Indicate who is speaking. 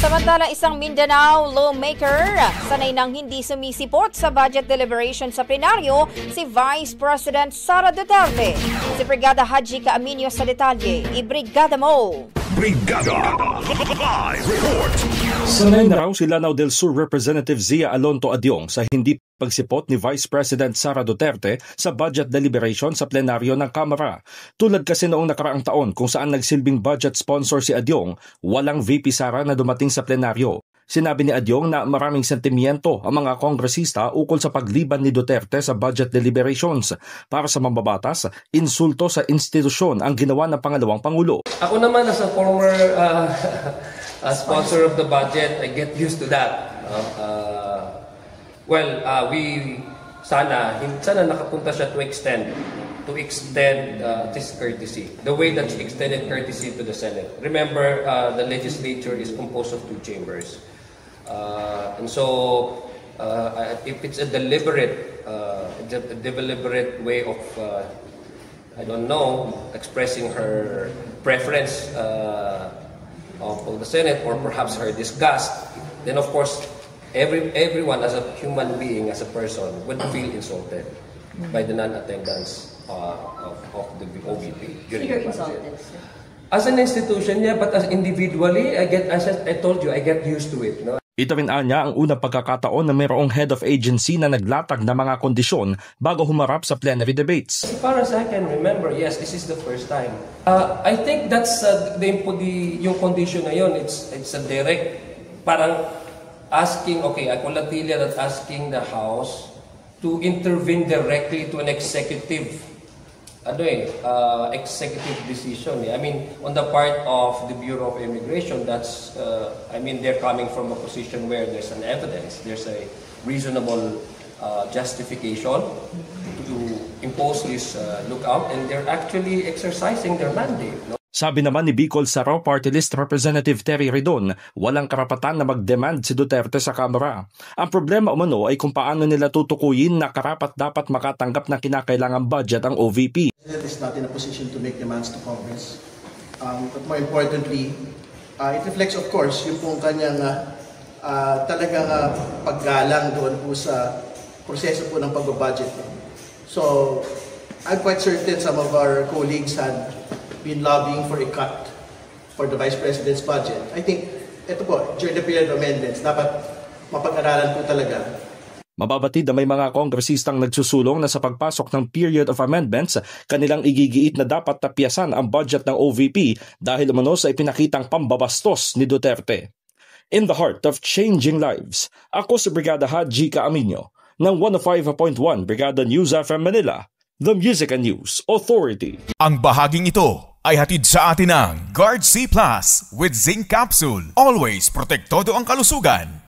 Speaker 1: Samantala, isang Mindanao lawmaker sanay nang hindi sumisipot sa budget deliberation sa plenaryo si Vice President Sara Duterte. Si Brigada Haji Caaminio sa detalye. Ibrigada mo!
Speaker 2: Brigada Live Report!
Speaker 3: Sanay na raw si Lanao del Sur Representative Zia Alonto Adyong sa hindi pagsipot ni Vice President Sara Duterte sa budget deliberation sa plenaryo ng Kamara. Tulad kasi noong nakaraang taon kung saan nagsilbing budget sponsor si Adyong, walang VP Sara na dumating sa plenaryo. Sinabi ni Adyong na maraming sentimiento ang mga kongresista ukol sa pagliban ni Duterte sa budget deliberations. Para sa mambabatas, insulto sa institusyon ang ginawa ng pangalawang Pangulo.
Speaker 4: Ako naman as a former sponsor of the budget, I get used to that. We sana nakapunta siya to extend this courtesy, the way that she extended courtesy to the Senate. Remember, the legislature is composed of two chambers. And so, if it's a deliberate way of, expressing her preference of the Senate or perhaps her disgust, then of course, everyone as a human being, as a person, would feel insulted by the non-attendance of the OVP during the budget. As an institution, yeah, but as individually, as I told you, I get used to it. No?
Speaker 3: Ito rin anya ang unang pagkakataon na mayroong head of agency na naglatag ng mga kondisyon bago humarap sa plenary debates.
Speaker 4: As far as I can remember, yes, this is the first time. I think that's yung condition na yun. It's a direct, parang asking, Acolatilia that asking the House to intervene directly to an executive decision. I mean, on the part of the Bureau of Immigration, that's, they're coming from a position where there's an evidence, there's a reasonable justification to impose this lookout, and they're actually exercising their mandate. No?
Speaker 3: Sabi naman ni Bicol Saraw Party List Representative Terry Redon, walang karapatan na mag-demand si Duterte sa Kamara. Ang problema umano ay kung paano nila tutukuyin na karapat-dapat makatanggap ng kinakailangang budget ang OVP.
Speaker 5: The President is not in a position to make demands to Congress. But more importantly, it reflects of course yung pong kanyang talagang paggalang doon po sa proseso po ng pag-budget. So, I'm quite certain some of our colleagues had been lobbying for a cut for the Vice President's budget. I think, ito po, during the period of amendments, dapat mapag-aralan po talaga.
Speaker 3: Mababatid na may mga kongresistang nagsusulong na sa pagpasok ng period of amendments, kanilang igigiit na dapat tapyasan ang budget ng OVP dahil umano sa ipinakitang pambabastos ni Duterte. In the heart of changing lives, ako si Brigada Haji Caaminio ng 105.1 Brigada News FM Manila, the Music and News Authority.
Speaker 2: Ang bahaging ito ay hatid sa atin ng Guard C Plus with Zinc Capsule. Always protektado ang kalusugan.